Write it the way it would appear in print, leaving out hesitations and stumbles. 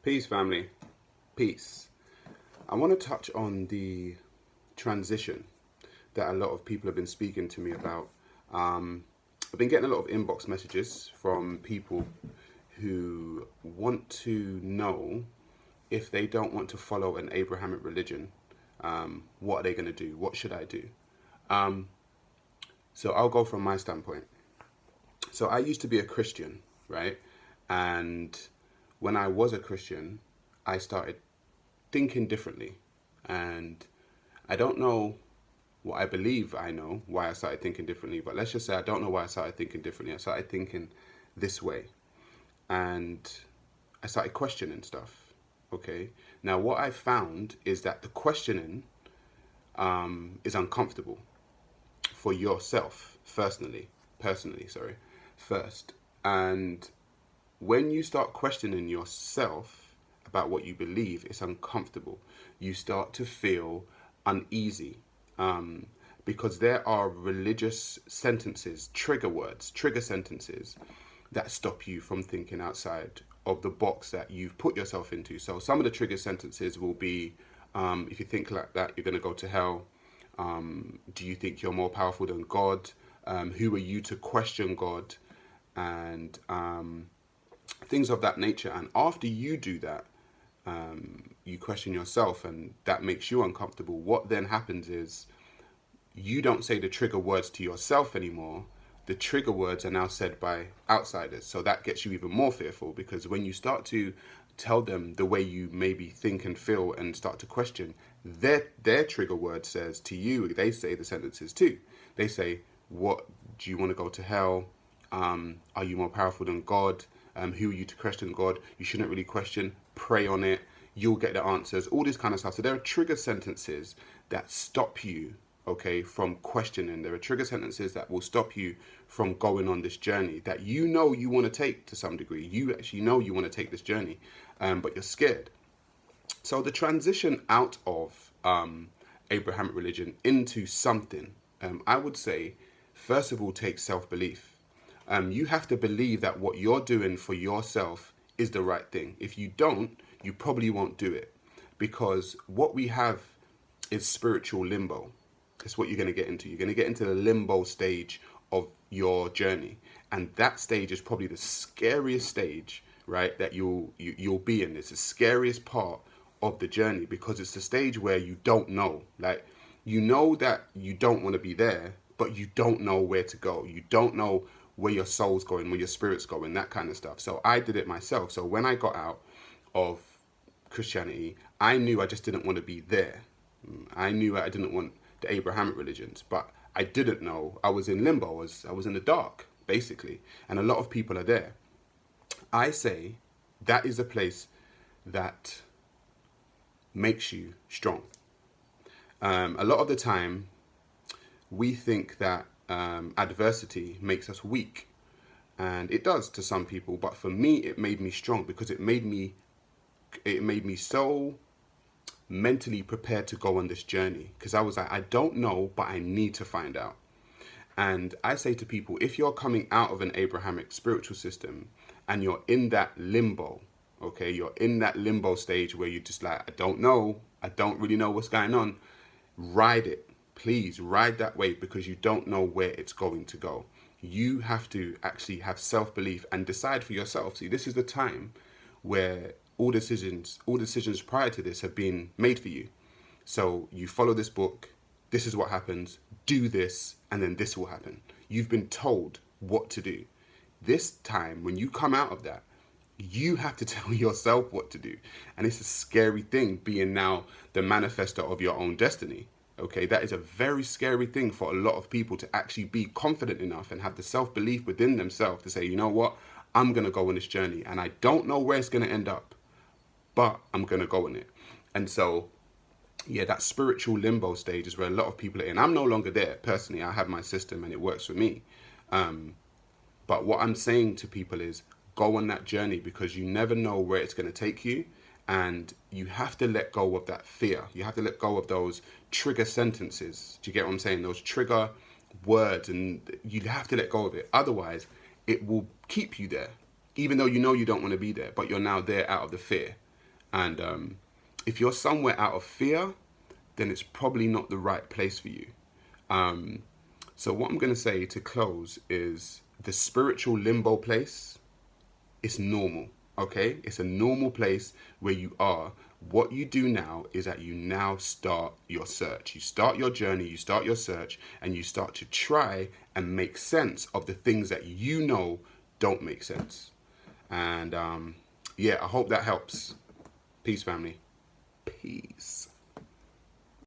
Peace, family. Peace. I want to touch on the transition that a lot of people have been speaking to me about. I've been getting a lot of inbox messages from people who want to know if they don't want to follow an Abrahamic religion, what are they going to do? What should I do? Um, so I'll go from my standpoint. So I used to be a Christian, right? And when I was a Christian, I started thinking differently. And I don't know what I believe I know why I started thinking differently, but let's just say I don't know why I started thinking differently. I started thinking this way. And I started questioning stuff. Okay. Now, what I found is that the questioning is uncomfortable for yourself, personally, sorry, first. And when you start questioning yourself about what you believe, it's uncomfortable. You start to feel uneasy because there are religious sentences, trigger words, trigger sentences that stop you from thinking outside of the box that you've put yourself into. So some of the trigger sentences will be, if you think like that, you're going to go to hell. Do you think you're more powerful than God? Who are you to question God? And things of that nature. And after you do that, you question yourself and that makes you uncomfortable. What then happens is you don't say the trigger words to yourself anymore. The trigger words are now said by outsiders. So that gets you even more fearful, because when you start to tell them the way you maybe think and feel and start to question, their trigger word says to you, they say the sentences too. They say, what, do you want to go to hell? Are you more powerful than God? Who are you to question God? You shouldn't really question. Pray on it. You'll get the answers. All this kind of stuff. So there are trigger sentences that stop you, okay, from questioning. There are trigger sentences that will stop you from going on this journey that you know you want to take to some degree. You actually know you want to take this journey, but you're scared. So the transition out of Abrahamic religion into something, I would say, first of all, take self-belief. You have to believe that what you're doing for yourself is the right thing. If you don't, you probably won't do it, because what we have is spiritual limbo. It's what you're going to get into. You're going to get into the limbo stage of your journey, and that stage is probably the scariest stage, right? That you'll be in. It's the scariest part of the journey, because it's the stage where you don't know. Like, you know that you don't want to be there, but you don't know where to go. You don't know where your soul's going, where your spirit's going, that kind of stuff. So I did it myself. So when I got out of Christianity, I knew I just didn't want to be there. I knew I didn't want the Abrahamic religions, but I didn't know. I was in limbo. I was in the dark, basically. And a lot of people are there. I say that is a place that makes you strong. A lot of the time, we think that adversity makes us weak, and it does to some people. But for me, it made me strong, because it made me so mentally prepared to go on this journey. Because I was like, I don't know, but I need to find out. And I say to people, if you're coming out of an Abrahamic spiritual system and you're in that limbo, okay, you're in that limbo stage where you're just like, I don't know, I don't really know what's going on, ride it. Please ride that wave, because you don't know where it's going to go. You have to actually have self-belief and decide for yourself. See, this is the time where all decisions prior to this have been made for you. So you follow this book, this is what happens, do this, and then this will happen. You've been told what to do. This time, when you come out of that, you have to tell yourself what to do. And it's a scary thing, being now the manifester of your own destiny. Okay, that is a very scary thing for a lot of people, to actually be confident enough and have the self-belief within themselves to say, you know what, I'm going to go on this journey, and I don't know where it's going to end up, but I'm going to go on it. And so, yeah, that spiritual limbo stage is where a lot of people are in. I'm no longer there. Personally, I have my system and it works for me. But what I'm saying to people is, go on that journey, because you never know where it's going to take you. And you have to let go of that fear. You have to let go of those trigger sentences. Do you get what I'm saying? Those trigger words, and you have to let go of it. Otherwise, it will keep you there, even though you know you don't want to be there, but you're now there out of the fear. And if you're somewhere out of fear, then it's probably not the right place for you. So what I'm going to say to close is the spiritual limbo place is normal. Okay, it's a normal place where you are. What you do now is that you now start your search. You start your journey, you start your search, and you start to try and make sense of the things that you know don't make sense. And yeah, I hope that helps. Peace, family. Peace.